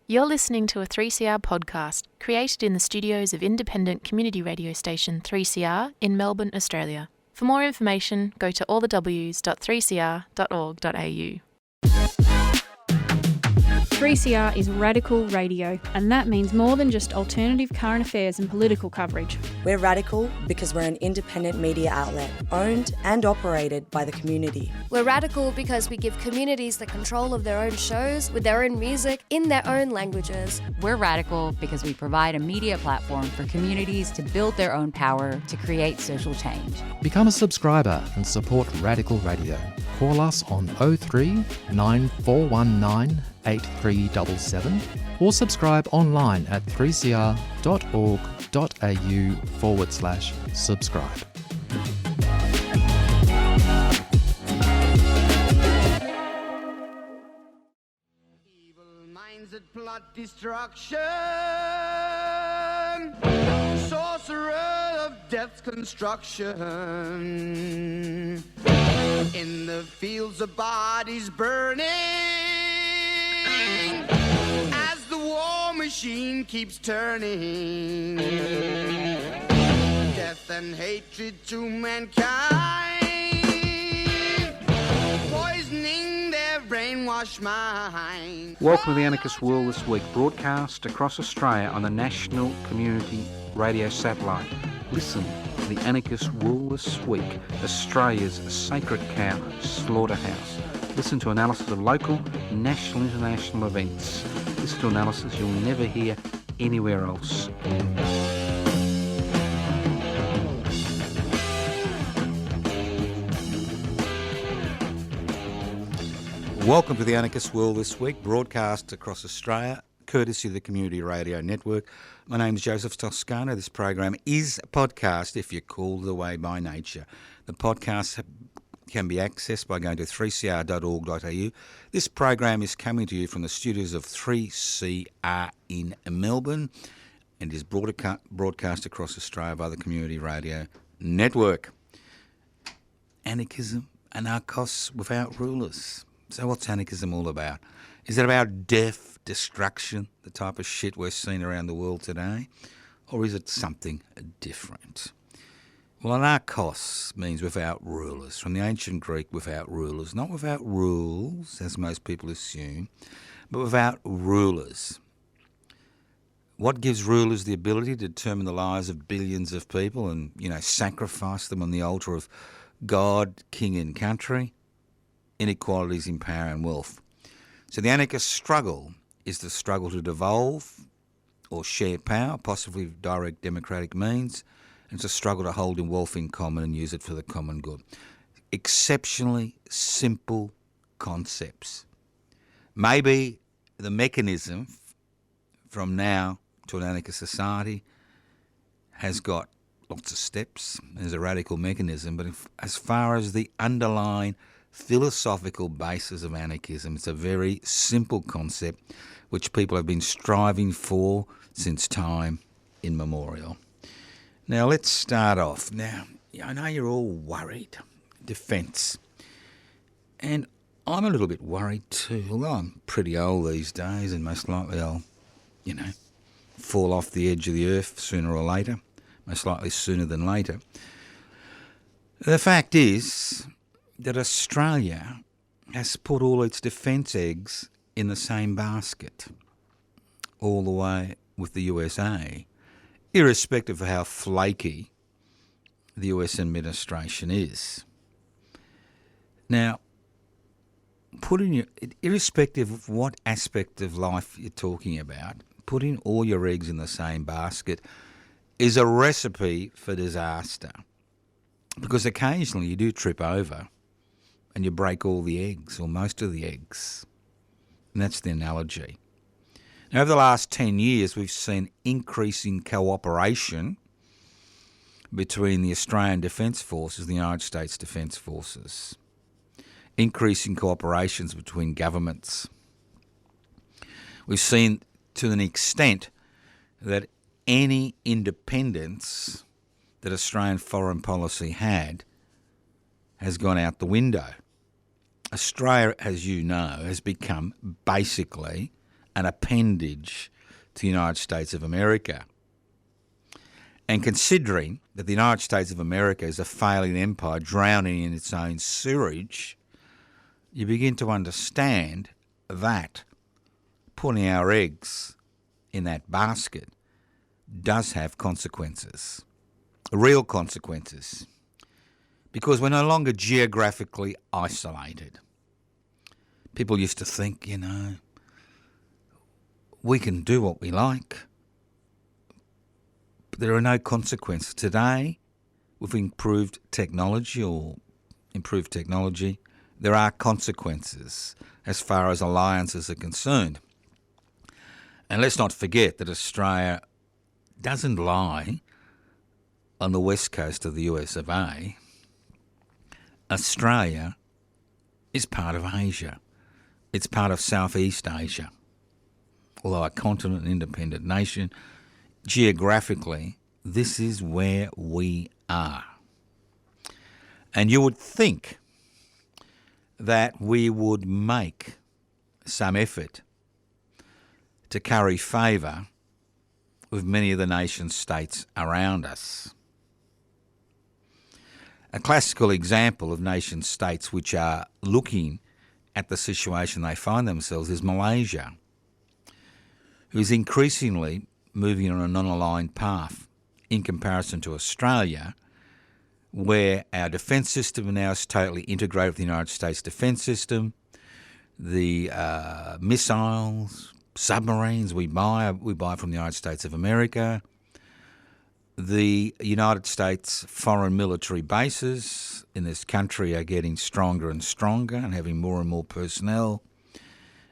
You're listening to a 3CR podcast created in the studios of independent community radio station 3CR in Melbourne, Australia. For more information, go to allthews.3cr.org.au. 3CR is radical radio, and that means more than just alternative current affairs and political coverage. We're radical because we're an independent media outlet, owned and operated by the community. We're radical because we give communities the control of their own shows, with their own music, in their own languages. We're radical because we provide a media platform for communities to build their own power to create social change. Become a subscriber and support Radical Radio. Call us on 03 9419 8377 or subscribe online at 3cr.org.au/subscribe. Evil minds that plot destruction, sorcerer of death's construction, in the fields of bodies burning, as the war machine keeps turning, death and hatred to mankind, poisoning their brainwashed mind. Welcome to the Anarchist World This Week, broadcast across Australia on the National Community Radio Satellite. Listen to the Anarchist World This Week, Australia's sacred cow slaughterhouse. Listen to analysis of local, national, international events. Listen to analysis you'll never hear anywhere else. Welcome to the Anarchist World This Week, broadcast across Australia, courtesy of the Community Radio Network. My name is Joseph Toscano. This program is a podcast if you're called away by nature. The podcast can be accessed by going to 3cr.org.au. This program is coming to you from the studios of 3CR in Melbourne and is broadcast across Australia by the Community Radio Network. Anarchism, anarchos without rulers. So what's anarchism all about? Is it about death, destruction, the type of shit we're seeing around the world today? Or is it something different? Well, anarchos means without rulers, from the ancient Greek without rulers, not without rules, as most people assume, but without rulers. What gives rulers the ability to determine the lives of billions of people and, sacrifice them on the altar of God, king and country? Inequalities in power and wealth. So the anarchist struggle is the struggle to devolve or share power, possibly with direct democratic means, and it's a struggle to hold in wealth in common and use it for the common good. Exceptionally simple concepts. Maybe the mechanism from now to an anarchist society has got lots of steps. There's a radical mechanism, but as far as the underlying philosophical basis of anarchism, it's a very simple concept which people have been striving for since time immemorial. Now, let's start off. Now, I know you're all worried. Defence. And I'm a little bit worried too, although I'm pretty old these days and most likely I'll, fall off the edge of the earth sooner or later, most likely sooner than later. The fact is that Australia has put all its defence eggs in the same basket, all the way with the USA, irrespective of how flaky the US administration is. Now, irrespective of what aspect of life you're talking about, putting all your eggs in the same basket is a recipe for disaster, because occasionally you do trip over and you break all the eggs, or most of the eggs. And that's the analogy. Now, over the last 10 years, we've seen increasing cooperation between the Australian Defence Forces and the United States Defence Forces. Increasing cooperations between governments. We've seen to an extent that any independence that Australian foreign policy had has gone out the window. Australia, as you know, has become basically an appendage to the United States of America. And considering that the United States of America is a failing empire drowning in its own sewage, you begin to understand that putting our eggs in that basket does have consequences, real consequences, because we're no longer geographically isolated. People used to think, we can do what we like, but there are no consequences. Today, with improved technology, there are consequences as far as alliances are concerned. And let's not forget that Australia doesn't lie on the west coast of the US of A. Australia is part of Asia. It's part of Southeast Asia. Although a continent and independent nation, geographically, this is where we are. And you would think that we would make some effort to curry favour with many of the nation states around us. A classical example of nation states which are looking at the situation they find themselves is Malaysia, who is increasingly moving on a non-aligned path in comparison to Australia, where our defence system now is totally integrated with the United States defence system. The missiles, submarines we buy from the United States of America. The United States foreign military bases in this country are getting stronger and stronger and having more and more personnel.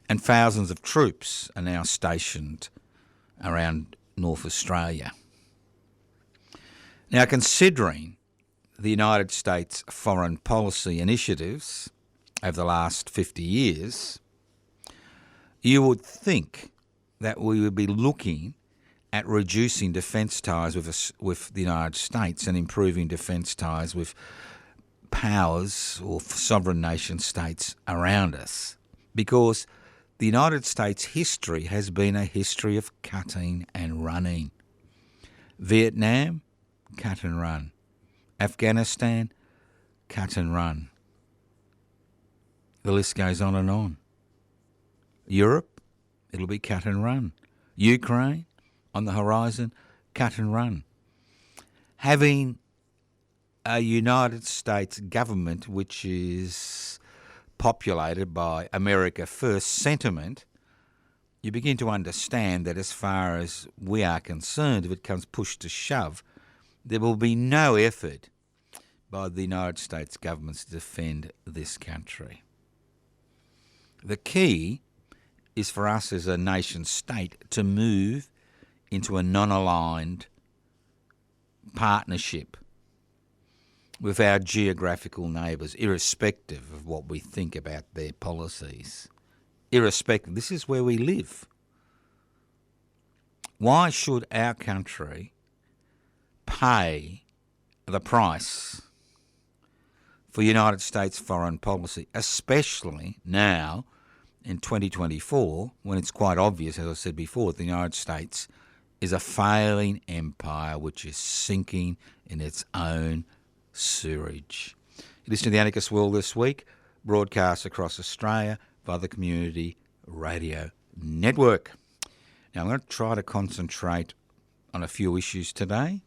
And thousands of troops are now stationed around North Australia. Now, considering the United States foreign policy initiatives over the last 50 years, you would think that we would be looking at reducing defence ties with the United States and improving defence ties with powers or sovereign nation states around us, because the United States history has been a history of cutting and running. Vietnam, cut and run. Afghanistan, cut and run. The list goes on and on. Europe, it'll be cut and run. Ukraine, on the horizon, cut and run. Having a United States government which is populated by America First sentiment, you begin to understand that as far as we are concerned, if it comes push to shove, there will be no effort by the United States government to defend this country. The key is for us as a nation state to move into a non-aligned partnership with our geographical neighbours, irrespective of what we think about their policies. Irrespective, this is where we live. Why should our country pay the price for United States foreign policy, especially now in 2024, when it's quite obvious, as I said before, that the United States is a failing empire which is sinking in its own sewerage. You listen to The Anarchist World This Week, broadcast across Australia by the Community Radio Network. Now, I'm going to try to concentrate on a few issues today.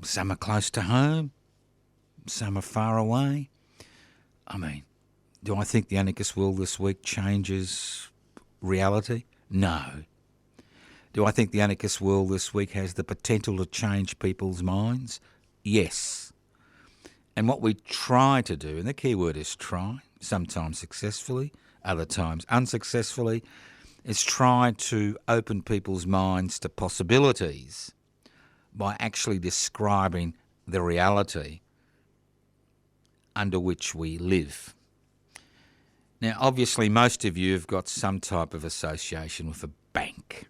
Some are close to home, some are far away. I mean, do I think The Anarchist World This Week changes reality? No. Do I think The Anarchist World This Week has the potential to change people's minds? Yes. And what we try to do, and the key word is try, sometimes successfully, other times unsuccessfully, is try to open people's minds to possibilities by actually describing the reality under which we live. Now, obviously, most of you have got some type of association with a bank.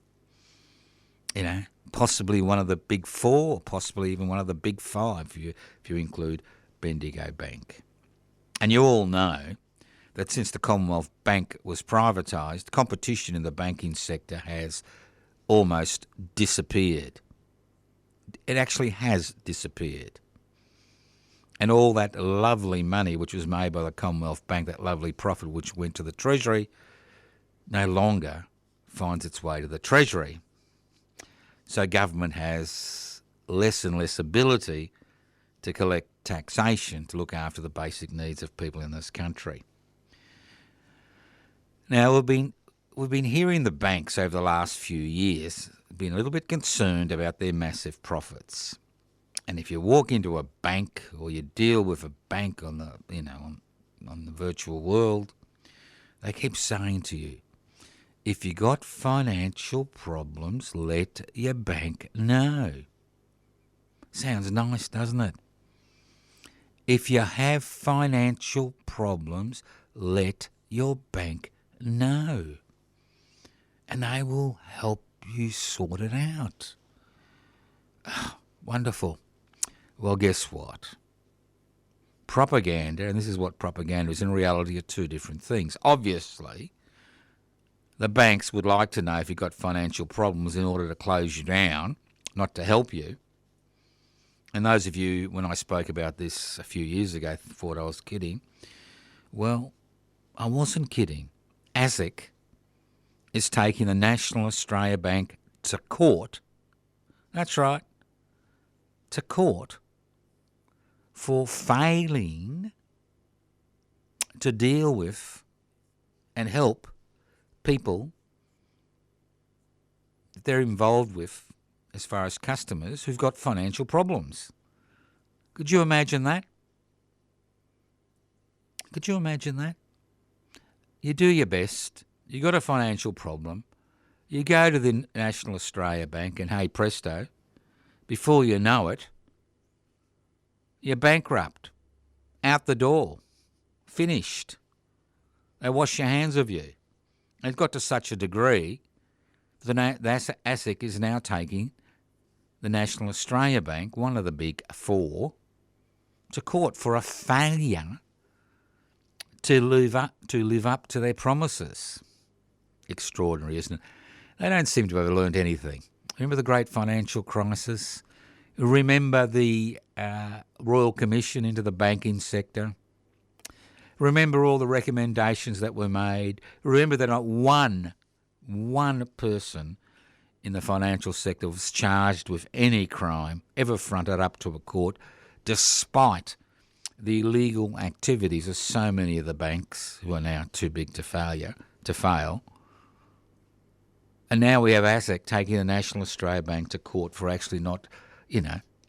You know, possibly one of the big four, possibly even one of the big five, if you include Bendigo Bank. And you all know that since the Commonwealth Bank was privatised, competition in the banking sector has almost disappeared. It actually has disappeared. And all that lovely money which was made by the Commonwealth Bank, that lovely profit which went to the Treasury, no longer finds its way to the Treasury. So government has less and less ability to collect taxation to look after the basic needs of people in this country. Now, we've been hearing the banks over the last few years been a little bit concerned about their massive profits. And if you walk into a bank or you deal with a bank on the on the virtual world, they keep saying to you, if you got financial problems, let your bank know. Sounds nice, doesn't it? If you have financial problems, let your bank know. And they will help you sort it out. Oh, wonderful. Well, guess what? Propaganda, and this is what propaganda is, in reality are two different things. Obviously, the banks would like to know if you've got financial problems in order to close you down, not to help you. And those of you, when I spoke about this a few years ago, thought I was kidding. Well, I wasn't kidding. ASIC is taking the National Australia Bank to court. That's right, to court for failing to deal with and help people that they're involved with as far as customers who've got financial problems. Could you imagine that? Could you imagine that? You do your best, you got a financial problem, you go to the National Australia Bank and hey presto, before you know it, you're bankrupt, out the door, finished. They wash your hands of you. It got to such a degree that the ASIC is now taking the National Australia Bank, one of the big four, to court for a failure to live up to their promises. Extraordinary, isn't it? They don't seem to have learned anything. Remember the great financial crisis? Remember the Royal Commission into the banking sector? Remember all the recommendations that were made? Remember that not one person in the financial sector was charged with any crime, ever fronted up to a court, despite the illegal activities of so many of the banks who are now too big to fail. And now we have ASIC taking the National Australia Bank to court for actually not,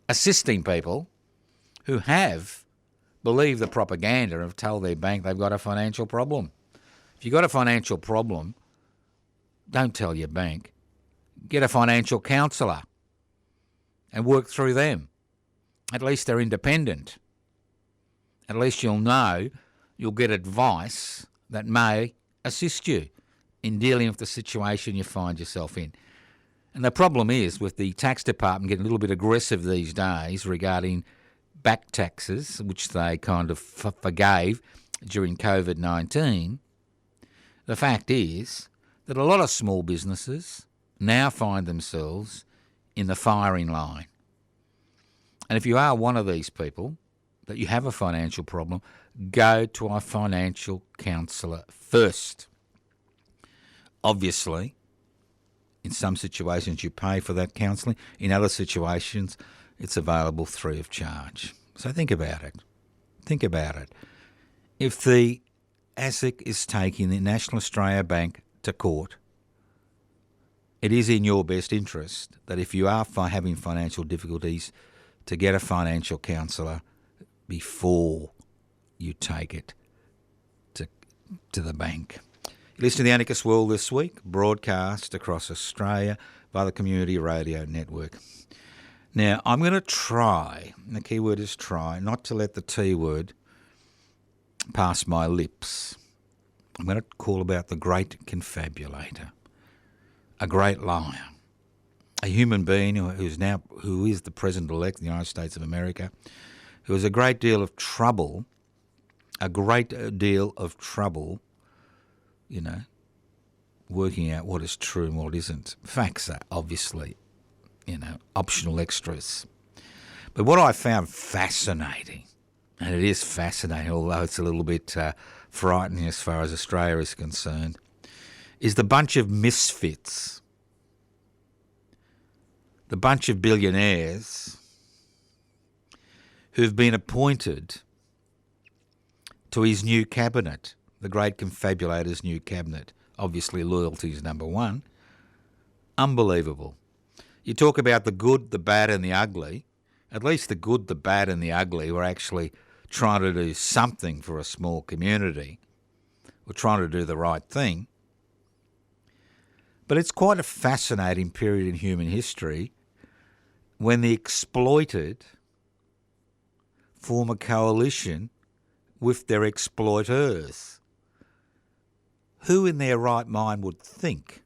assisting people who have believed the propaganda and have told their bank they've got a financial problem. If you've got a financial problem, don't tell your bank. Get a financial counsellor and work through them. At least they're independent. At least you'll know you'll get advice that may assist you in dealing with the situation you find yourself in. And the problem is with the tax department getting a little bit aggressive these days regarding back taxes, which they kind of forgave during COVID-19, the fact is that a lot of small businesses now find themselves in the firing line. And if you are one of these people, that you have a financial problem, go to a financial counsellor first. Obviously, in some situations you pay for that counselling. In other situations, it's available free of charge. So think about it. Think about it. If the ASIC is taking the National Australia Bank to court, it is in your best interest that if you are having financial difficulties, to get a financial counsellor before you take it to the bank. You listen to the Anarchist World this week, broadcast across Australia by the Community Radio Network. Now, I'm going to try, and the key word is try, not to let the T word pass my lips. I'm going to call about the great confabulator, a great liar, a human being who is the President-elect of the United States of America, who has a great deal of trouble a great deal of trouble, working out what is true and what isn't. Facts are obviously, optional extras. But what I found fascinating, and it is fascinating, although it's a little bit frightening as far as Australia is concerned, is the bunch of misfits, the bunch of billionaires who've been appointed to his new cabinet, the great confabulator's new cabinet. Obviously, loyalty is number one. Unbelievable. You talk about the good, the bad and the ugly. At least the good, the bad and the ugly were actually trying to do something for a small community. We're trying to do the right thing. But it's quite a fascinating period in human history when the exploited form a coalition with their exploiters. Who in their right mind would think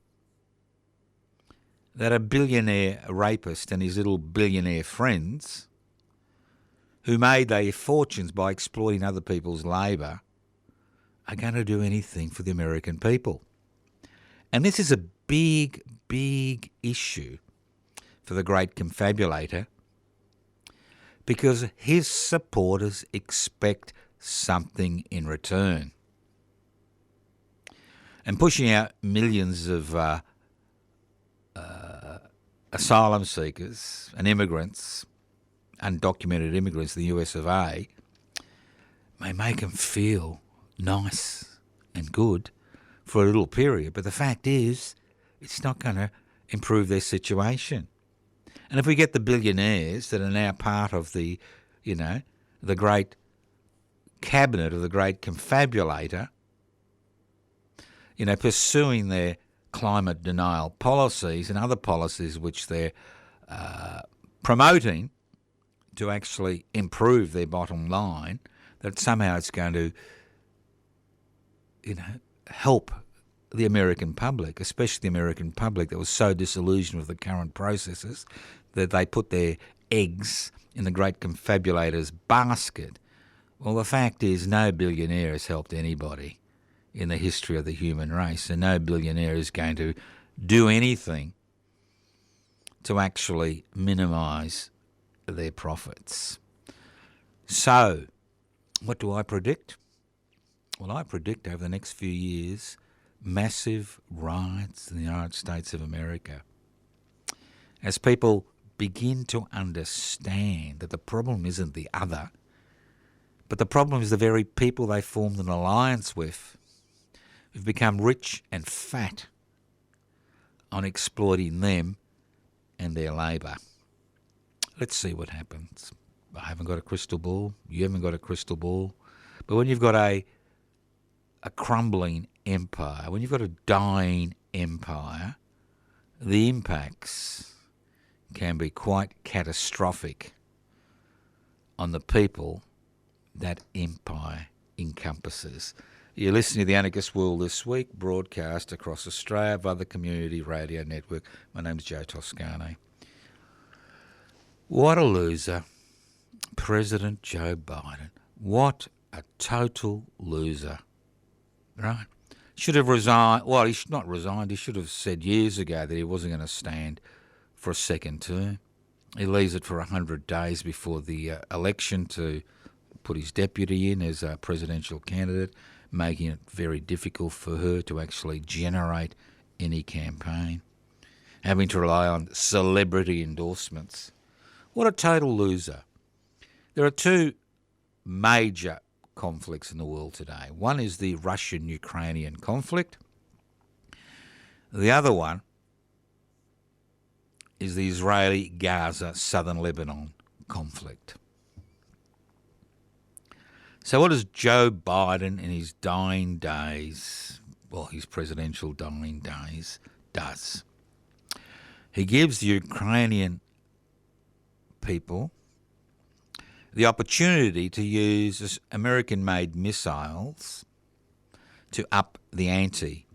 that a billionaire rapist and his little billionaire friends, who made their fortunes by exploiting other people's labour, are going to do anything for the American people? And this is a big, big issue for the great confabulator, because his supporters expect something in return. And pushing out millions of asylum seekers and immigrants, undocumented immigrants in the US of A, may make them feel nice and good for a little period. But the fact is, it's not going to improve their situation. And if we get the billionaires that are now part of the, the great cabinet of the great confabulator, pursuing their climate denial policies and other policies which they're promoting to actually improve their bottom line, that somehow it's going to, help the American public, especially the American public that was so disillusioned with the current processes that they put their eggs in the great confabulator's basket. Well, the fact is no billionaire has helped anybody in the history of the human race, and no billionaire is going to do anything to actually minimise their profits. So, what do I predict? Well, I predict over the next few years massive riots in the United States of America as people begin to understand that the problem isn't the other, but the problem is the very people they formed an alliance with, who've become rich and fat on exploiting them and their labour. Let's see what happens. I haven't got a crystal ball. You haven't got a crystal ball. But when you've got a crumbling empire, when you've got a dying empire, the impacts can be quite catastrophic on the people that empire encompasses. You're listening to The Anarchist World This Week, broadcast across Australia via the Community Radio Network. My name's Joe Toscano. What a loser. President Joe Biden. What a total loser. Right? Should have resigned. Well, he should not resigned. He should have said years ago that he wasn't going to stand for a second term. He leaves it for 100 days before the election to put his deputy in as a presidential candidate, making it very difficult for her to actually generate any campaign, having to rely on celebrity endorsements. What a total loser. There are two major conflicts in the world today. One is the Russian-Ukrainian conflict. The other one is the Israeli-Gaza southern Lebanon conflict. So what does Joe Biden in his dying days, well, his presidential dying days, does? He gives the Ukrainian people the opportunity to use American-made missiles to up the ante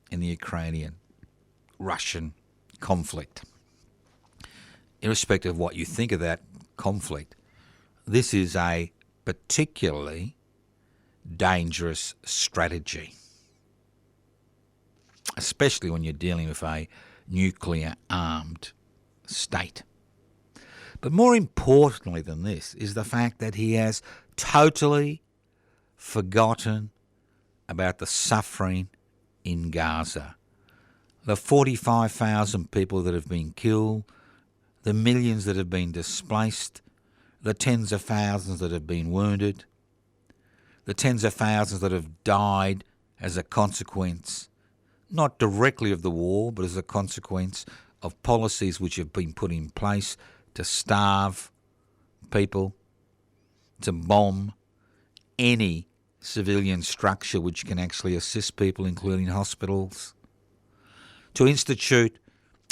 in the Ukrainian-Russian conflict. Irrespective of what you think of that conflict, this is a particularly dangerous strategy, especially when you're dealing with a nuclear-armed state. But more importantly than this is the fact that he has totally forgotten about the suffering in Gaza. The 45,000 people that have been killed, the millions that have been displaced, the tens of thousands that have been wounded, the tens of thousands that have died as a consequence, not directly of the war, but as a consequence of policies which have been put in place to starve people, to bomb any civilian structure which can actually assist people, including hospitals, to institute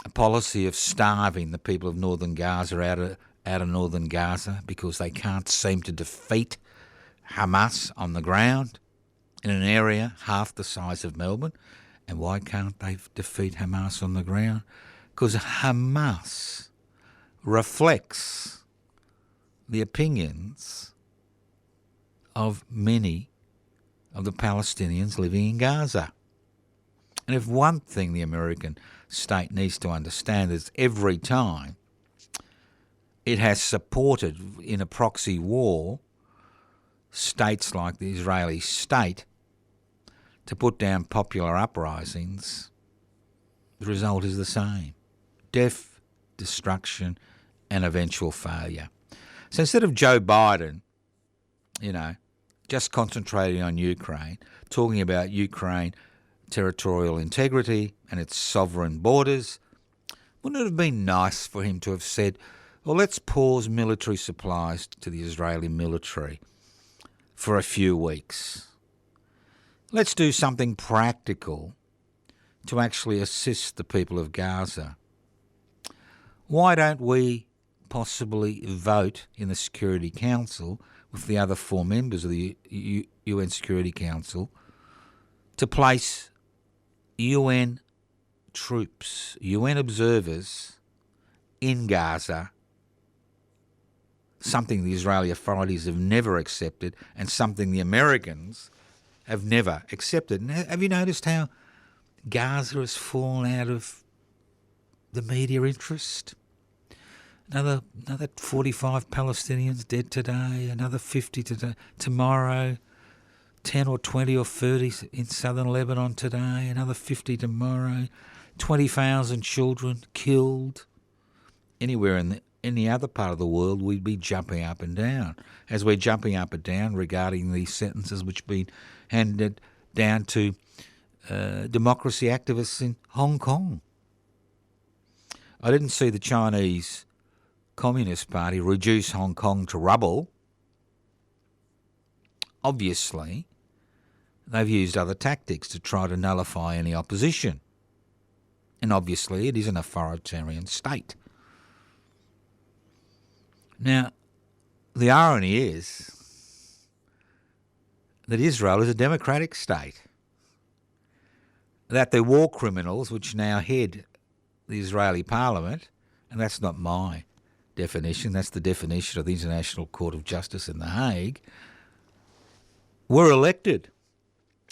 a policy of starving the people of northern Gaza out of northern Gaza because they can't seem to defeat Hamas on the ground in an area half the size of Melbourne. And why can't they defeat Hamas on the ground? Because Hamas reflects the opinions of many of the Palestinians living in Gaza. And if one thing the American state needs to understand is every time it has supported in a proxy war states like the Israeli state to put down popular uprisings, the result is the same: death, destruction, and eventual failure. So instead of Joe Biden, just concentrating on Ukraine, talking about Ukraine territorial integrity and its sovereign borders, wouldn't it have been nice for him to have said, well, let's pause military supplies to the Israeli military for a few weeks. Let's do something practical to actually assist the people of Gaza. Why don't we possibly vote in the Security Council with the other 4 members of the UN Security Council to place UN troops, UN observers in Gaza, something the Israeli authorities have never accepted and something the Americans have never accepted. And have you noticed how Gaza has fallen out of the media interest? Another 45 Palestinians dead today, another 50 today, tomorrow, 10 or 20 or 30 in southern Lebanon today, another 50 tomorrow, 20,000 children killed. Anywhere in any other part of the world, we'd be jumping up and down, as we're jumping up and down regarding these sentences which have been handed down to democracy activists in Hong Kong. I didn't see the Chinese Communist Party reduce Hong Kong to rubble. Obviously, they've used other tactics to try to nullify any opposition. And obviously, it is an authoritarian state. Now, the irony is that Israel is a democratic state, that the war criminals which now head the Israeli parliament, and that's not my definition, that's the definition of the International Court of Justice in The Hague, were elected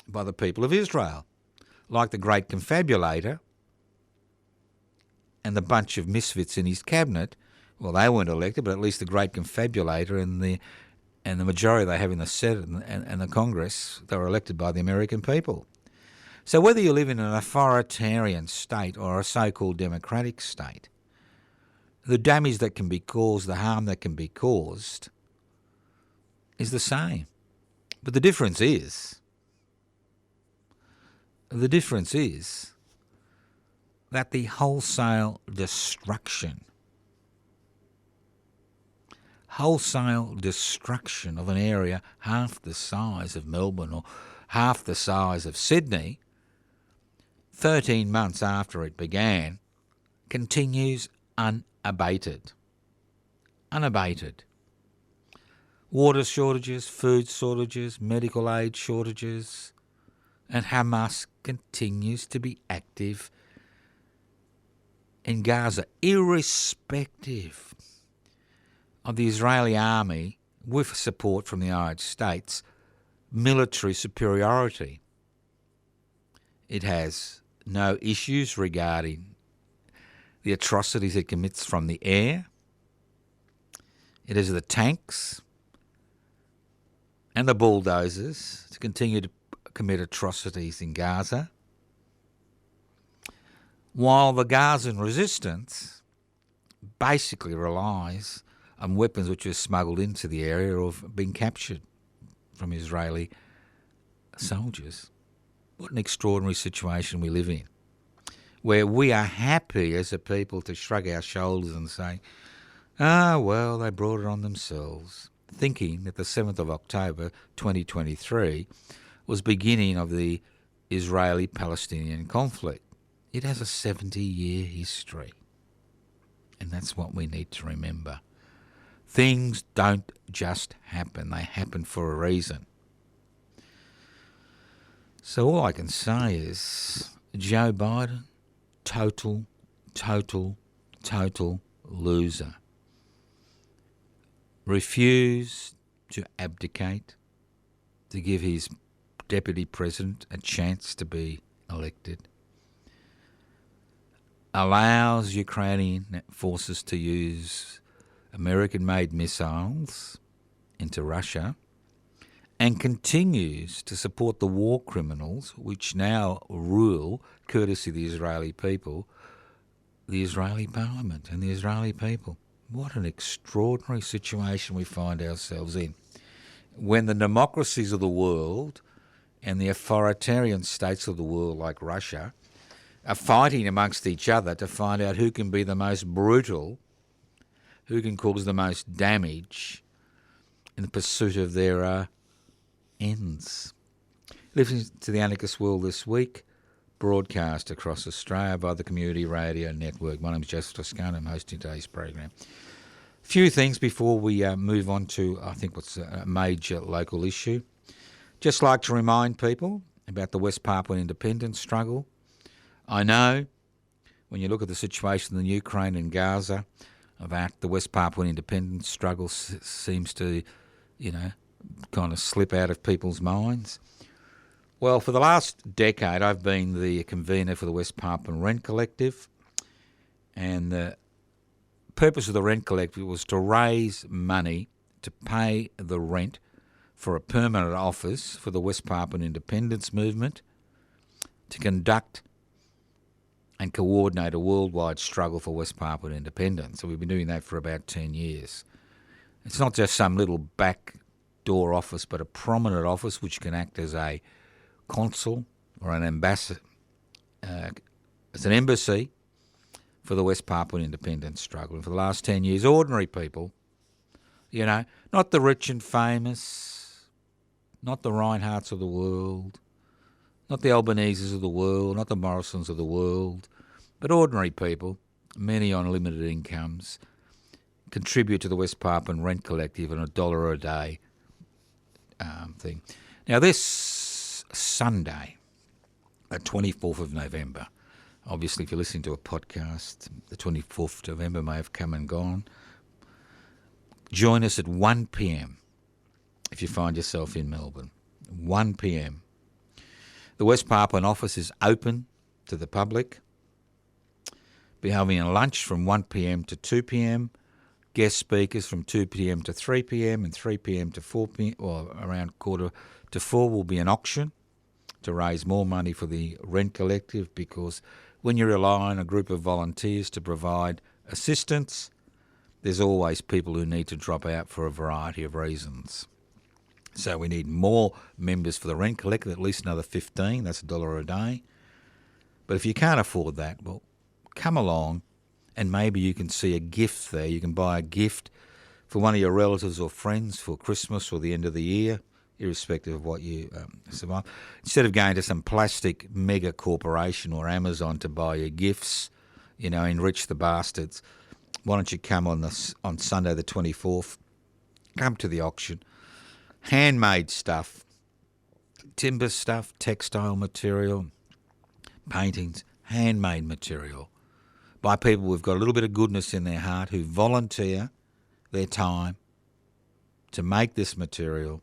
by the people of Israel, like the great Confabulator and the bunch of misfits in his cabinet. Well, they weren't elected, but at least the great Confabulator and the majority they have in the Senate and the Congress, they were elected by the American people. So whether you live in an authoritarian state or a so-called democratic state, the damage that can be caused, the harm that can be caused, is the same. But the difference is that the wholesale destruction of an area half the size of Melbourne or half the size of Sydney, 13 months after it began, continues unabated. Water shortages, food shortages, medical aid shortages, and Hamas continues to be active in Gaza, irrespective of the Israeli army, with support from the United States, military superiority. It has no issues regarding the atrocities it commits from the air. It has the tanks and the bulldozers to continue to commit atrocities in Gaza, while the Gazan resistance basically relies on weapons which are smuggled into the area or have been captured from Israeli soldiers. What an extraordinary situation we live in, where we are happy as a people to shrug our shoulders and say, well, they brought it on themselves, thinking that the 7th of October 2023 was beginning of the Israeli-Palestinian conflict. It has a 70-year history, and that's what we need to remember. Things don't just happen, they happen for a reason. So all I can say is Joe Biden, total loser. Refused to abdicate, to give his deputy president a chance to be elected. Allows Ukrainian forces to use American-made missiles into Russia, and continues to support the war criminals which now rule, courtesy of the Israeli people, the Israeli parliament and the Israeli people. What an extraordinary situation we find ourselves in, when the democracies of the world and the authoritarian states of the world like Russia are fighting amongst each other to find out who can be the most brutal, who can cause the most damage in the pursuit of their ends. Listening to the Anarchist World this week, broadcast across Australia by the Community Radio Network. My name is Joseph Toscano. I'm hosting today's program. A few things before we move on to, I think, what's a major local issue. Just like to remind people about the West Papuan independence struggle. I know when you look at the situation in Ukraine and Gaza, about the West Papuan independence struggle seems to, kind of slip out of people's minds. Well, for the last decade, I've been the convener for the West Papuan Rent Collective, and the purpose of the Rent Collective was to raise money to pay the rent for a permanent office for the West Papuan independence movement, to conduct and coordinate a worldwide struggle for West Papuan independence. So we've been doing that for about 10 years. It's not just some little back door office, but a prominent office which can act as a consul or an ambassador, as an embassy for the West Papuan independence struggle. And for the last 10 years, ordinary people, not the rich and famous, not the Reinhardts of the world, not the Albaneses of the world, not the Morrisons of the world, but ordinary people, many on limited incomes, contribute to the West Papuan Rent Collective on $1 a day thing. Now, this Sunday, the 24th of November, obviously if you're listening to a podcast, the 24th of November may have come and gone. Join us at 1 p.m. if you find yourself in Melbourne. 1 p.m. The West Papuan office is open to the public. Be having a lunch from 1 p.m. to 2 p.m. Guest speakers from 2 p.m. to 3 p.m. and 3 p.m. to 4 p.m. or around 3:45 will be an auction to raise more money for the Rent Collective, because when you rely on a group of volunteers to provide assistance, there's always people who need to drop out for a variety of reasons. So we need more members for the Rent Collective, at least another 15, that's $1 a day. But if you can't afford that, well, come along and maybe you can see a gift there. You can buy a gift for one of your relatives or friends for Christmas or the end of the year, irrespective of what you survive. Instead of going to some plastic mega corporation or Amazon to buy your gifts, enrich the bastards, why don't you come on Sunday the 24th, come to the auction. Handmade stuff, timber stuff, textile material, paintings, handmade material by people who've got a little bit of goodness in their heart, who volunteer their time to make this material,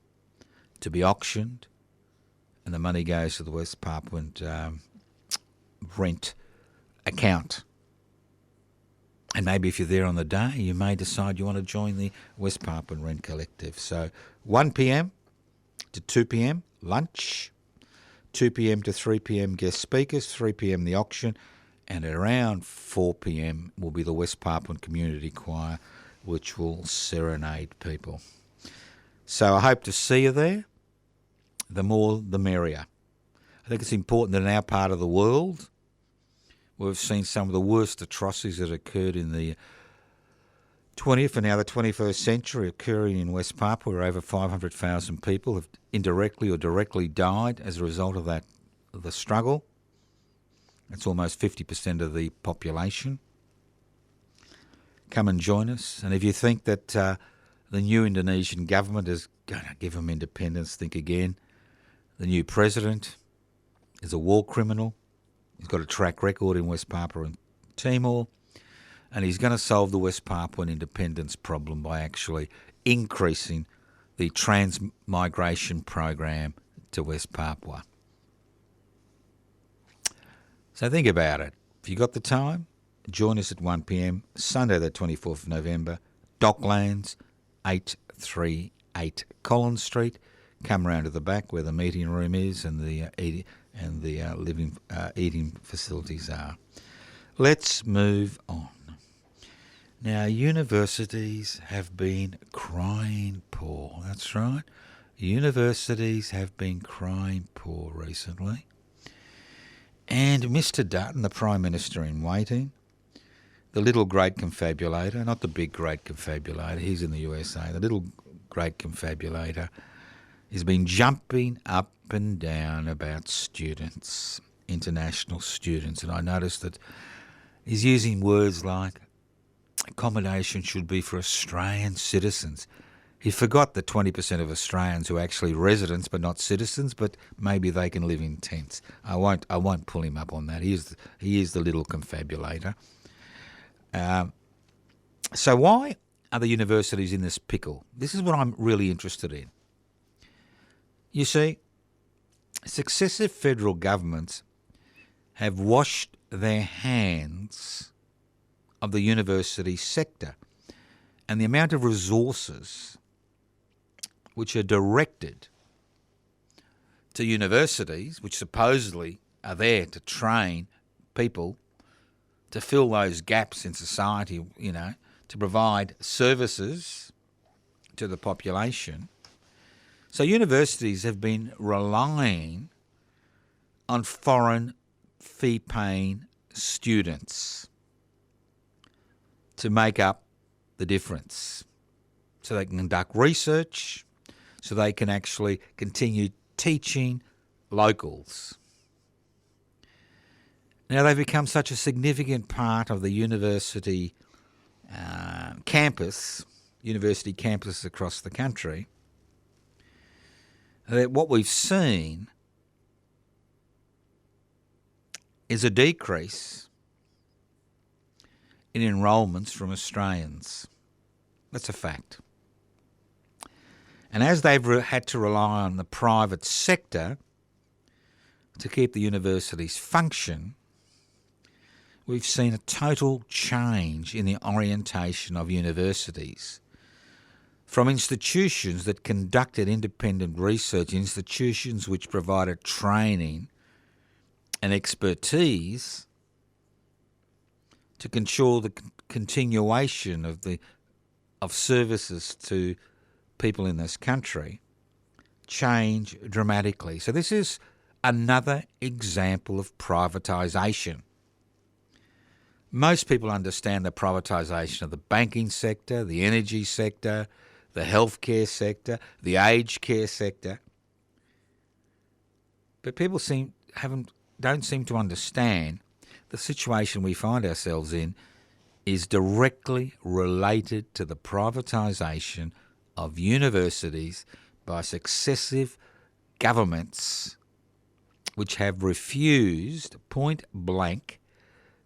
to be auctioned, and the money goes to the West Papuan rent account. And maybe if you're there on the day, you may decide you want to join the West Papuan Rent Collective. So 1 p.m. to 2 p.m, lunch. 2 p.m. to 3 p.m, guest speakers. 3 p.m, the auction. And at around 4 p.m. will be the West Papuan Community Choir, which will serenade people. So I hope to see you there. The more, the merrier. I think it's important that in our part of the world, we've seen some of the worst atrocities that occurred in the 20th and now the 21st century occurring in West Papua, where over 500,000 people have indirectly or directly died as a result of the struggle. That's almost 50% of the population. Come and join us. And if you think that the new Indonesian government is going to give them independence, think again. The new president is a war criminal. He's got a track record in West Papua and Timor, and he's going to solve the West Papuan independence problem by actually increasing the transmigration program to West Papua. So think about it. If you got the time, join us at 1 p.m, Sunday the 24th of November, Docklands, 838 Collins Street. Come round to the back where the meeting room is and the eating facilities are. Let's move on. Now, universities have been crying poor. That's right. Universities have been crying poor recently. And Mr. Dutton, the Prime Minister in waiting, the little great confabulator, not the big great confabulator, he's in the USA, the little great confabulator, has been jumping up and down about students, international students, and I noticed that he's using words like accommodation should be for Australian citizens. He forgot the 20% of Australians who are actually residents but not citizens, but maybe they can live in tents. I won't pull him up on that. He is the little confabulator. So why are the universities in this pickle? This is what I'm really interested in. You see, successive federal governments have washed their hands of the university sector, and the amount of resources which are directed to universities, which supposedly are there to train people to fill those gaps in society, to provide services to the population. So universities have been relying on foreign fee-paying students to make up the difference. So they can conduct research, so they can actually continue teaching locals. Now they've become such a significant part of the university university campuses across the country, that what we've seen is a decrease in enrolments from Australians. That's a fact. And as they've had to rely on the private sector to keep the universities function, we've seen a total change in the orientation of universities. From institutions that conducted independent research, institutions which provided training and expertise to ensure the continuation of services to people in this country, change dramatically. So this is another example of privatisation. Most people understand the privatisation of the banking sector, the energy sector, the healthcare sector, the aged care sector. But people don't seem to understand the situation we find ourselves in is directly related to the privatisation of universities by successive governments which have refused point blank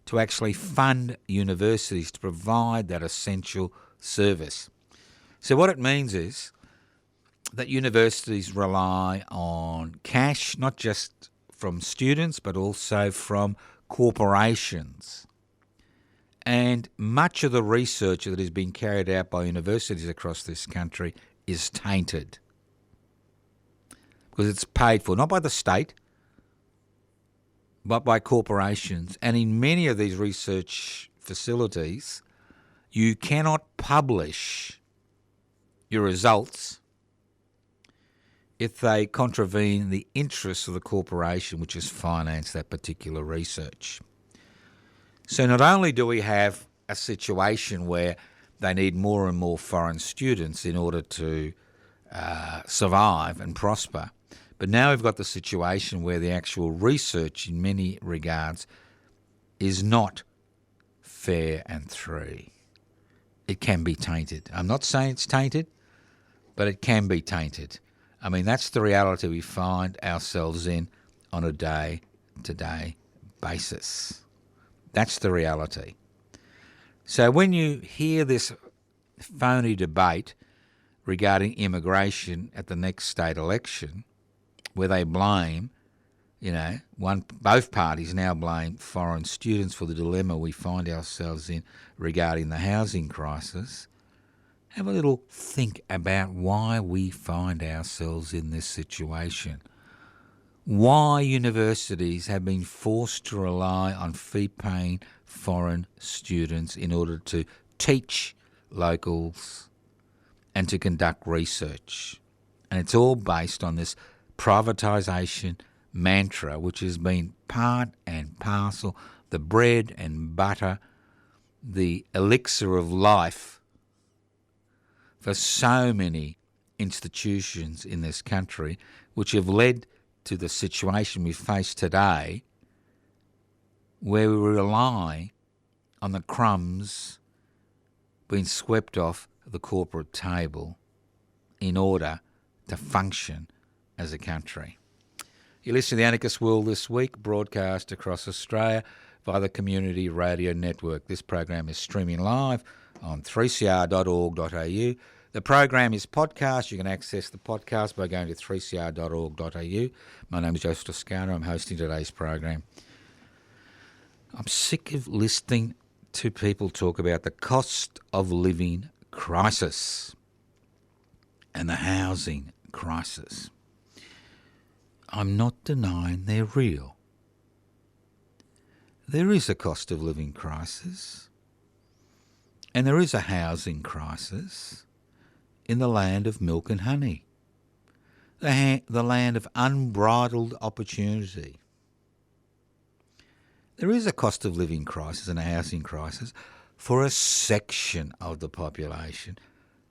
to actually fund universities to provide that essential service. So what it means is that universities rely on cash, not just from students, but also from corporations. And much of the research that is being carried out by universities across this country is tainted because it's paid for, not by the state, but by corporations. And in many of these research facilities, you cannot publish your results if they contravene the interests of the corporation which has financed that particular research. So not only do we have a situation where they need more and more foreign students in order to survive and prosper, but now we've got the situation where the actual research in many regards is not fair and free. It can be tainted. I'm not saying it's tainted, but it can be tainted. I mean, that's the reality we find ourselves in on a day-to-day basis. That's the reality. So when you hear this phony debate regarding immigration at the next state election, where they blame, both parties now blame foreign students for the dilemma we find ourselves in regarding the housing crisis, have a little think about why we find ourselves in this situation. Why universities have been forced to rely on fee-paying foreign students in order to teach locals and to conduct research. And it's all based on this privatisation mantra, which has been part and parcel, the bread and butter, the elixir of life for so many institutions in this country, which have led to the situation we face today, where we rely on the crumbs being swept off the corporate table in order to function as a country. You listen to The Anarchist World This Week, broadcast across Australia via the Community Radio Network. This program is streaming live on 3cr.org.au. The program is podcast. You can access the podcast by going to 3cr.org.au. My name is Joseph Toscano. I'm hosting today's program. I'm sick of listening to people talk about the cost of living crisis and the housing crisis. I'm not denying they're real. There is a cost of living crisis, and there is a housing crisis in the land of milk and honey, the land of unbridled opportunity. There is a cost of living crisis and a housing crisis for a section of the population.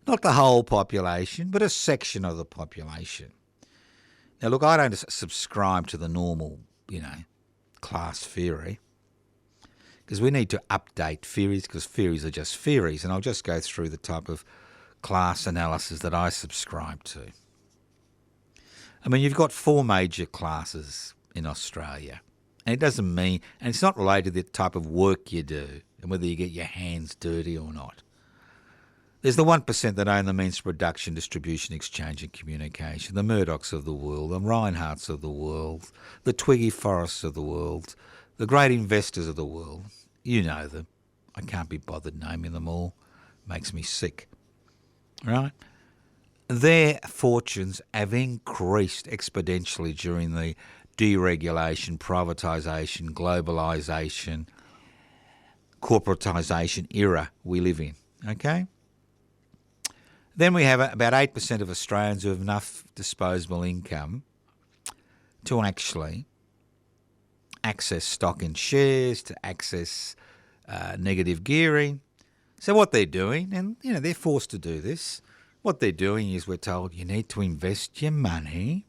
Not the whole population, but a section of the population. Now, look, I don't subscribe to the normal, class theory, because we need to update theories, because theories are just theories, and I'll just go through the type of class analysis that I subscribe to. I mean, you've got 4 major classes in Australia, and it doesn't mean, and it's not related to the type of work you do and whether you get your hands dirty or not. There's the 1% that own the means of production, distribution, exchange and communication, the Murdochs of the world, the Reinhardts of the world, the Twiggy Forrests of the world, the great investors of the world. You know them. I can't be bothered naming them all. Makes me sick. Right? Their fortunes have increased exponentially during the deregulation, privatisation, globalisation, corporatisation era we live in. Okay? Then we have about 8% of Australians who have enough disposable income to actually access stock and shares, to access negative gearing. So what they're doing, and they're forced to do this, what they're doing is we're told you need to invest your money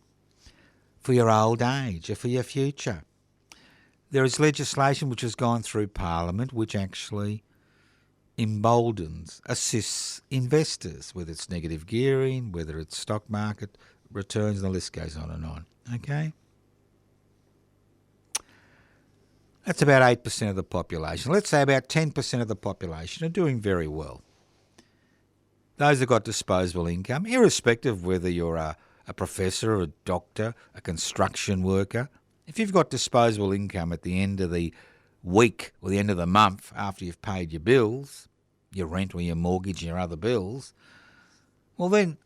for your old age or for your future. There is legislation which has gone through Parliament which actually emboldens, assists investors, whether it's negative gearing, whether it's stock market returns, and the list goes on and on. Okay? That's about 8% of the population. Let's say about 10% of the population are doing very well. those that got disposable income, irrespective of whether you're a professor, a doctor, a construction worker, if you've got disposable income at the end of the week or the end of the month after you've paid your bills, your rent or your mortgage and your other bills, well then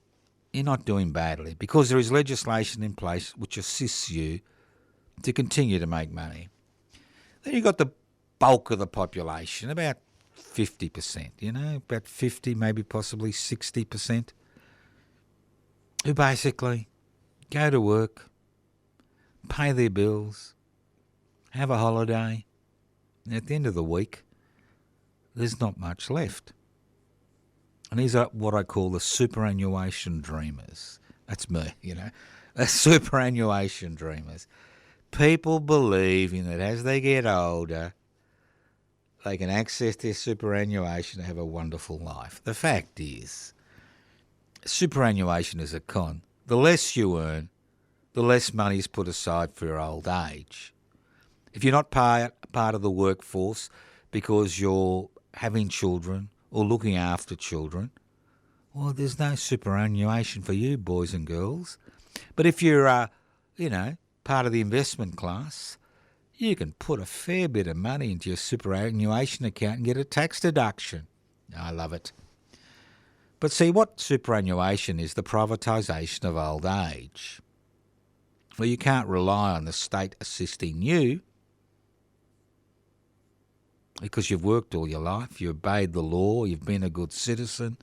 you're not doing badly, because there is legislation in place which assists you to continue to make money. Then you've got the bulk of the population, about 50%, about 50, maybe possibly 60%, who basically go to work, pay their bills, have a holiday, and at the end of the week, there's not much left. And these are what I call the superannuation dreamers. That's me, the superannuation dreamers. People believing that as they get older, they can access their superannuation to have a wonderful life. The fact is, superannuation is a con. The less you earn, the less money is put aside for your old age. If you're not part of the workforce because you're having children or looking after children, well, there's no superannuation for you, boys and girls. But if you're, part of the investment class, you can put a fair bit of money into your superannuation account and get a tax deduction. I love it. But see, what superannuation is, the privatisation of old age. Well, you can't rely on the state assisting you because you've worked all your life, you've obeyed the law, you've been a good citizen,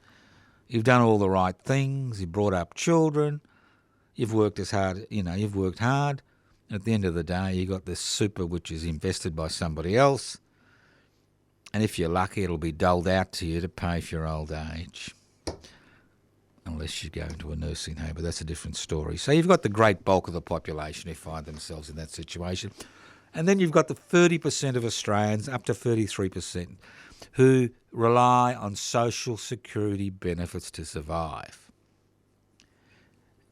you've done all the right things, you've brought up children, you've worked as hard, you've worked hard. At the end of the day, you got this super which is invested by somebody else, and if you're lucky, it'll be doled out to you to pay for your old age, unless you go into a nursing home, but that's a different story. So you've got the great bulk of the population who find themselves in that situation, and then you've got the 30% of Australians, up to 33%, who rely on social security benefits to survive.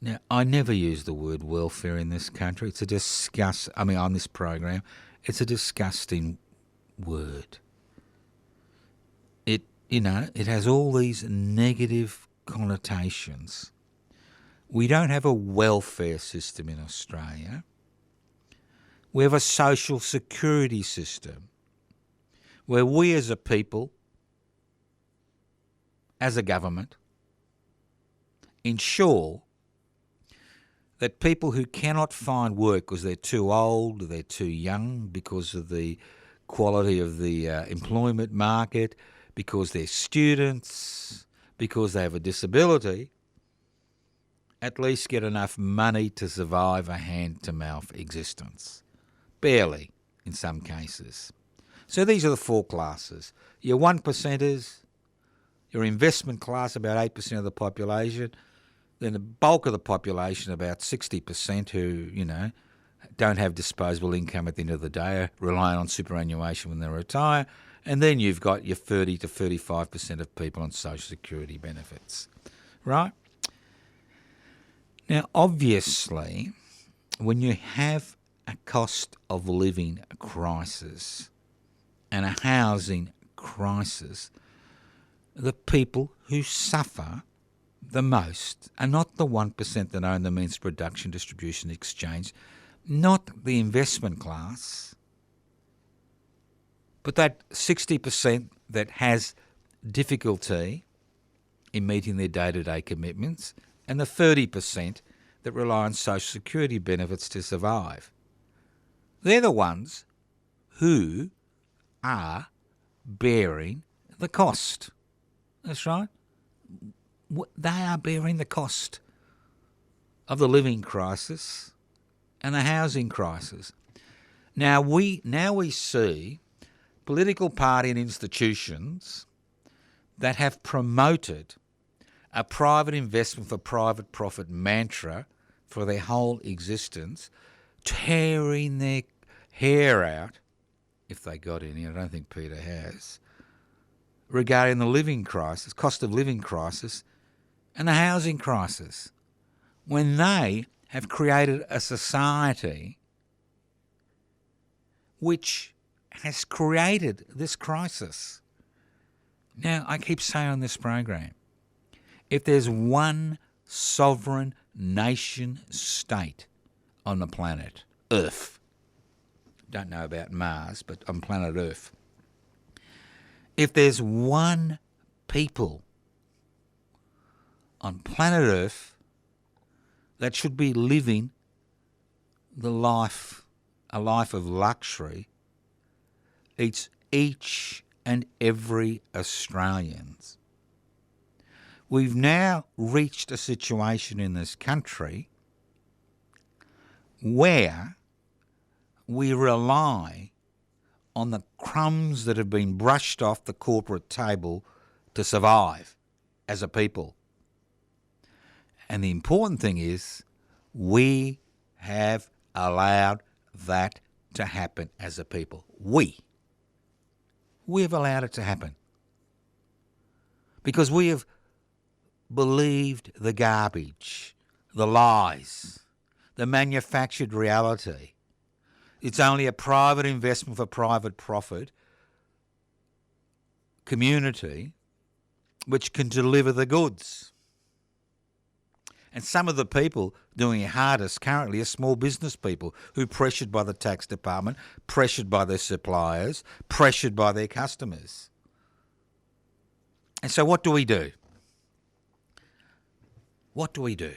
Now, I never use the word welfare in this country. On this program, it's a disgusting word. It has all these negative connotations. We don't have a welfare system in Australia. We have a social security system where we as a people, as a government, ensure that people who cannot find work because they're too old, they're too young, because of the quality of the employment market, because they're students, because they have a disability, at least get enough money to survive a hand-to-mouth existence. Barely, in some cases. So these are the four classes. Your 1%ers, your investment class, about 8% of the population, then the bulk of the population, about 60%, who, don't have disposable income at the end of the day, relying on superannuation when they retire, and then you've got your 30 to 35% of people on social security benefits, right? Now, obviously, when you have a cost of living crisis and a housing crisis, the people who suffer the most are not the 1% that own the means of production, distribution, exchange, not the investment class, but that 60% that has difficulty in meeting their day-to-day commitments, and the 30% that rely on social security benefits to survive. They're the ones who are bearing the cost. That's right. They are bearing the cost of the living crisis and the housing crisis. Now we see political party and institutions that have promoted a private investment for private profit mantra for their whole existence, tearing their hair out, if they got any, I don't think Peter has, regarding the living crisis, cost of living crisis, and the housing crisis, when they have created a society which has created this crisis. Now, I keep saying on this program, If there's one sovereign nation state on the planet Earth, don't know about Mars, but on planet Earth, if there's one people on planet Earth that should be living a life of luxury, it's each and every Australian. We've now reached a situation in this country where we rely on the crumbs that have been brushed off the corporate table to survive as a people. And the important thing is we have allowed that to happen as a people. We have allowed it to happen because we have believed the garbage, the lies, the manufactured reality. It's only a private investment for private profit community which can deliver the goods. And some of the people doing it hardest currently are small business people who are pressured by the tax department, pressured by their suppliers, pressured by their customers. And so what do we do? What do we do?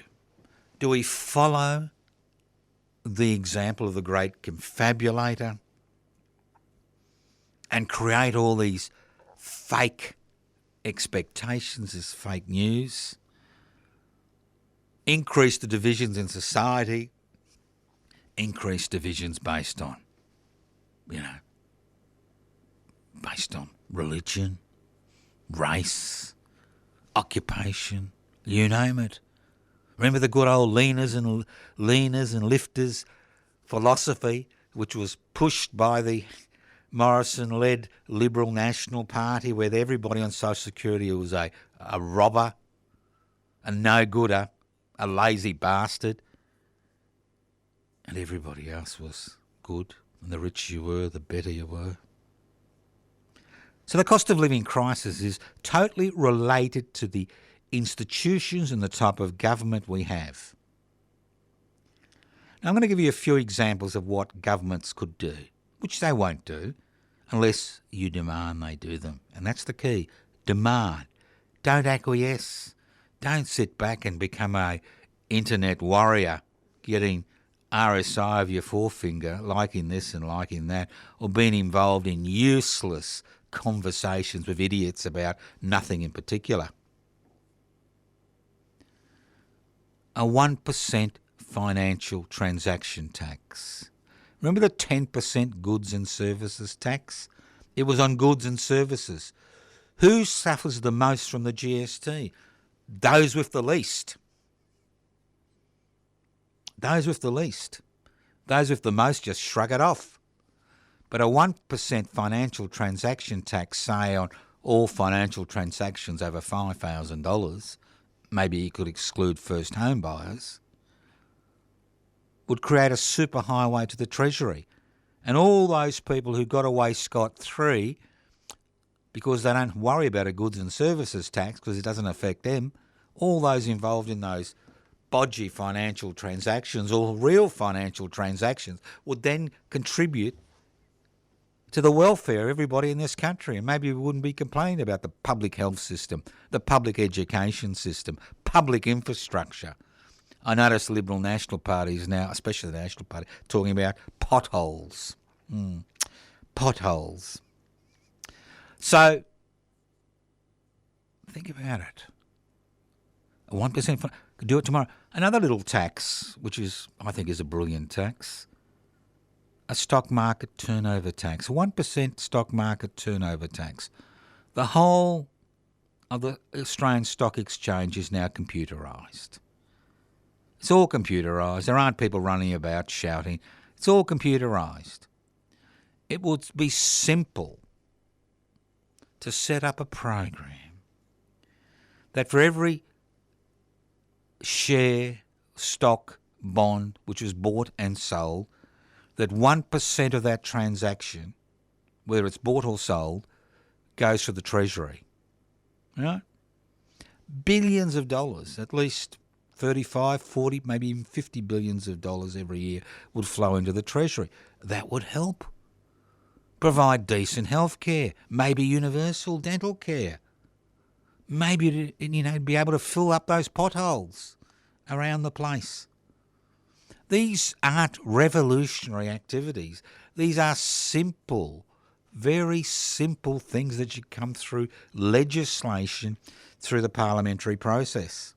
Do we follow the example of the great Confabulator and create all these fake expectations, this fake news, increase the divisions in society, increase divisions based on, based on religion, race, occupation, you name it. Remember the good old leaners and lifters philosophy, which was pushed by the Morrison-led Liberal National Party, where everybody on Social Security was a robber, a no-gooder, a lazy bastard, and everybody else was good, and the richer you were, the better you were. So the cost of living crisis is totally related to the institutions and the type of government we have. Now I'm going to give you a few examples of what governments could do, which they won't do unless you demand they do them. And that's the key. Demand. Don't acquiesce. Don't sit back and become a internet warrior, getting RSI of your forefinger, liking this and liking that, or being involved in useless conversations with idiots about nothing in particular. A 1% financial transaction tax. Remember the 10% goods and services tax? It was on goods and services. Who suffers the most from the GST? Those with the least. Those with the least. Those with the most just shrug it off. But a 1% financial transaction tax, say on all financial transactions over $5,000, maybe you could exclude first home buyers, would create a superhighway to the Treasury. And all those people who got away scot-free because they don't worry about a goods and services tax because it doesn't affect them, all those involved in those bodgy financial transactions or real financial transactions would then contribute to the welfare of everybody in this country. And maybe we wouldn't be complaining about the public health system, the public education system, public infrastructure. I notice the Liberal National Parties now, especially the National Party, talking about potholes. Potholes. So, think about it. A 1% could do it tomorrow. Another little tax, which I think is a brilliant tax, a stock market turnover tax, 1% stock market turnover tax. The whole of the Australian Stock Exchange is now computerised. It's all computerised. There aren't people running about shouting. It's all computerised. It would be simple to set up a program that for every share, stock, bond which is bought and sold, that 1% of that transaction, whether it's bought or sold, goes to the Treasury. Right? Billions of dollars, at least 35, 40, maybe even 50 billions of dollars every year would flow into the Treasury. That would help. Provide decent health care, maybe universal dental care. Maybe, be able to fill up those potholes around the place. These aren't revolutionary activities. These are simple, very simple things that should come through legislation through the parliamentary process.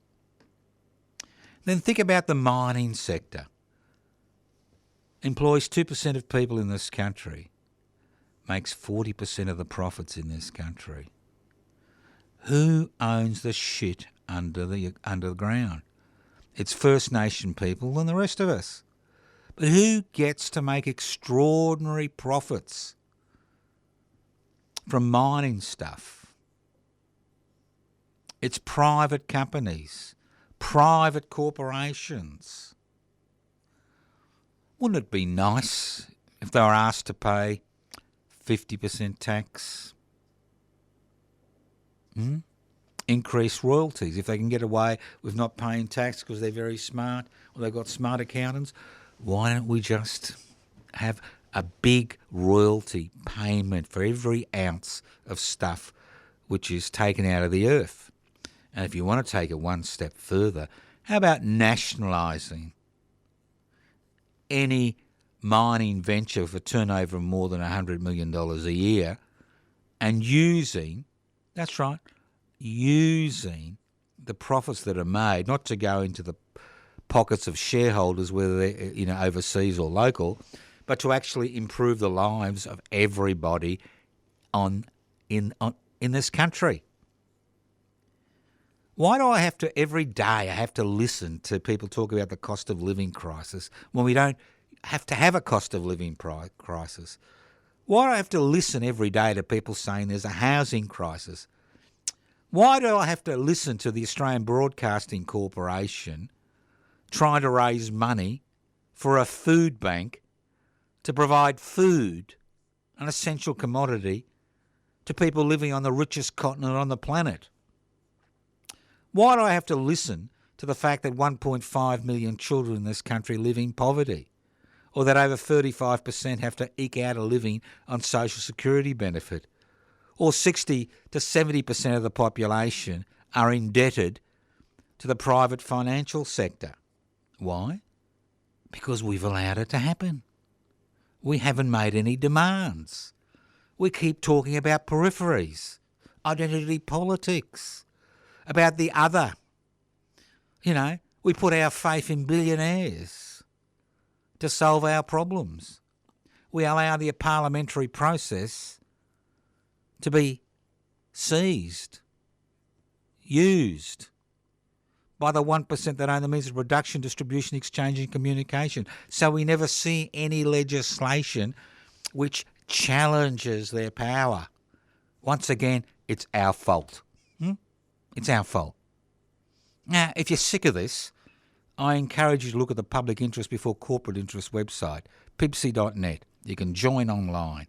Then think about the mining sector. Employs 2% of people in this country. Makes 40% of the profits in this country. Who owns the shit under the ground? It's First Nation people and the rest of us. But who gets to make extraordinary profits from mining stuff? It's private companies, private corporations. Wouldn't it be nice if they were asked to pay 50% tax? Increase royalties if they can get away with not paying tax because they're very smart or they've got smart accountants. Why don't we just have a big royalty payment for every ounce of stuff which is taken out of the earth? And if you want to take it one step further, how about nationalising any mining venture for turnover of more than $100 million a year and using the profits that are made, not to go into the pockets of shareholders, whether they're overseas or local, but to actually improve the lives of everybody in this country. Why do I have to, every day, I have to listen to people talk about the cost of living crisis when we don't have to have a cost of living crisis? Why do I have to listen every day to people saying there's a housing crisis? Why do I have to listen to the Australian Broadcasting Corporation trying to raise money for a food bank to provide food, an essential commodity, to people living on the richest continent on the planet? Why do I have to listen to the fact that 1.5 million children in this country live in poverty, or that over 35% have to eke out a living on social security benefit, or 60 to 70% of the population are indebted to the private financial sector? Why? Because we've allowed it to happen. We haven't made any demands. We keep talking about peripheries, identity politics, about the other. We put our faith in billionaires to solve our problems. We allow the parliamentary process to be seized, used by the 1% that own the means of production, distribution, exchange and communication. So we never see any legislation which challenges their power. Once again, it's our fault. It's our fault. Now, if you're sick of this, I encourage you to look at the Public Interest Before Corporate Interest website, pibci.net. You can join online.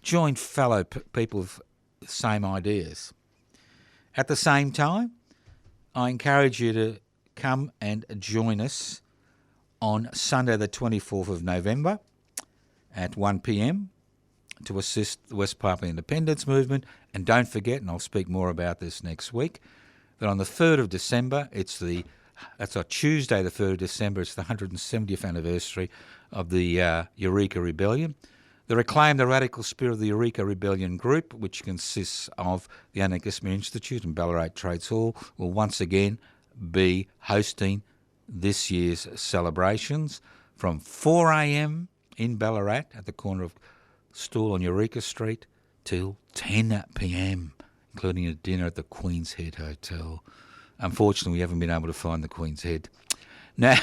Join fellow people with the same ideas. At the same time, I encourage you to come and join us on Sunday the 24th of November at 1 p.m. to assist the West Papua Independence Movement. And don't forget, and I'll speak more about this next week, that on the 3rd of December, that's a Tuesday the 3rd of December, it's the 170th anniversary of the Eureka Rebellion. The Reclaim the Radical Spirit of the Eureka Rebellion group, which consists of the Anarchist Institute and Ballarat Trades Hall, will once again be hosting this year's celebrations from 4 a.m. in Ballarat at the corner of Stool on Eureka Street till 10 p.m, including a dinner at the Queen's Head Hotel. Unfortunately, we haven't been able to find the Queen's Head. Now,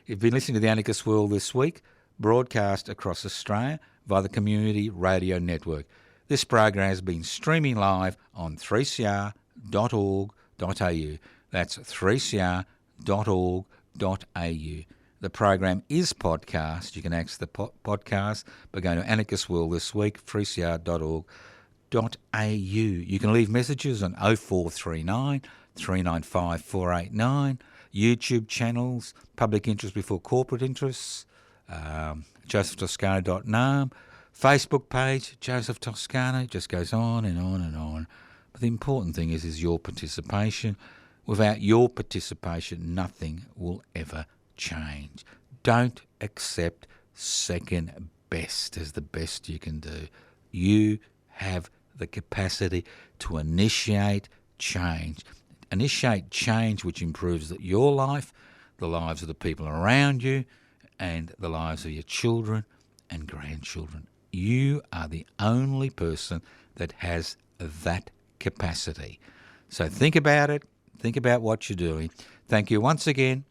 you've been listening to The Anarchist World this week, broadcast across Australia via the Community Radio Network. This program has been streaming live on 3cr.org.au. That's 3cr.org.au. The program is podcast. You can access the podcast by going to Anarchist World this week, 3cr.org.au. You can leave messages on 0439 395 489, YouTube channels, Public Interest Before Corporate Interests, josephtoscano.nam, Facebook page, Joseph Toscano. It just goes on and on and on. But the important thing is your participation. Without your participation, nothing will ever change. Don't accept second best as the best you can do. You have the capacity to initiate change. Initiate change which improves your life, the lives of the people around you, and the lives of your children and grandchildren. You are the only person that has that capacity. So think about it. Think about what you're doing. Thank you once again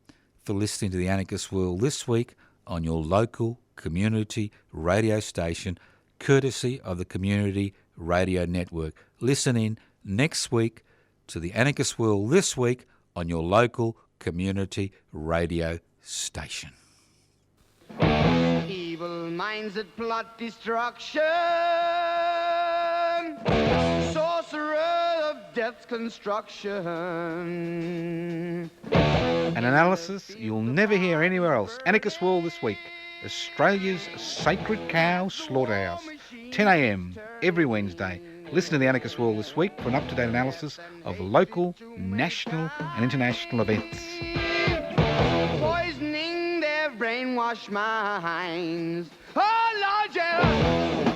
for listening to The Anarchist World this week on your local community radio station, courtesy of the Community Radio Network. Listen in next week to The Anarchist World this week on your local community radio station. Evil minds that plot destruction, sorcerer of death's construction. An analysis you'll never hear anywhere else. Anarchist World this week. Australia's sacred cow slaughterhouse. 10 a.m. every Wednesday. Listen to The Anarchist World this week for an up-to-date analysis of local, national and international events. Poisoning their brainwashed minds. Oh, Lord, yeah.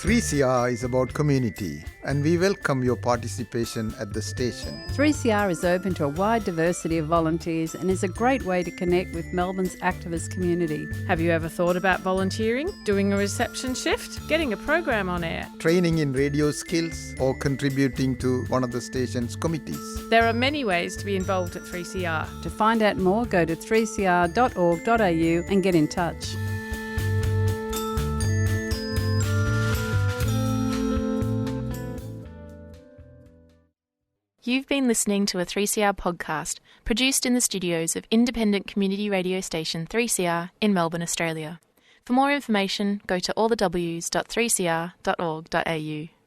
.3CR is about community, and we welcome your participation at the station. 3CR is open to a wide diversity of volunteers and is a great way to connect with Melbourne's activist community. Have you ever thought about volunteering, doing a reception shift, getting a program on air? Training in radio skills or contributing to one of the station's committees. There are many ways to be involved at 3CR. To find out more, go to 3cr.org.au and get in touch. You've been listening to a 3CR podcast produced in the studios of independent community radio station 3CR in Melbourne, Australia. For more information, go to allthews.3cr.org.au.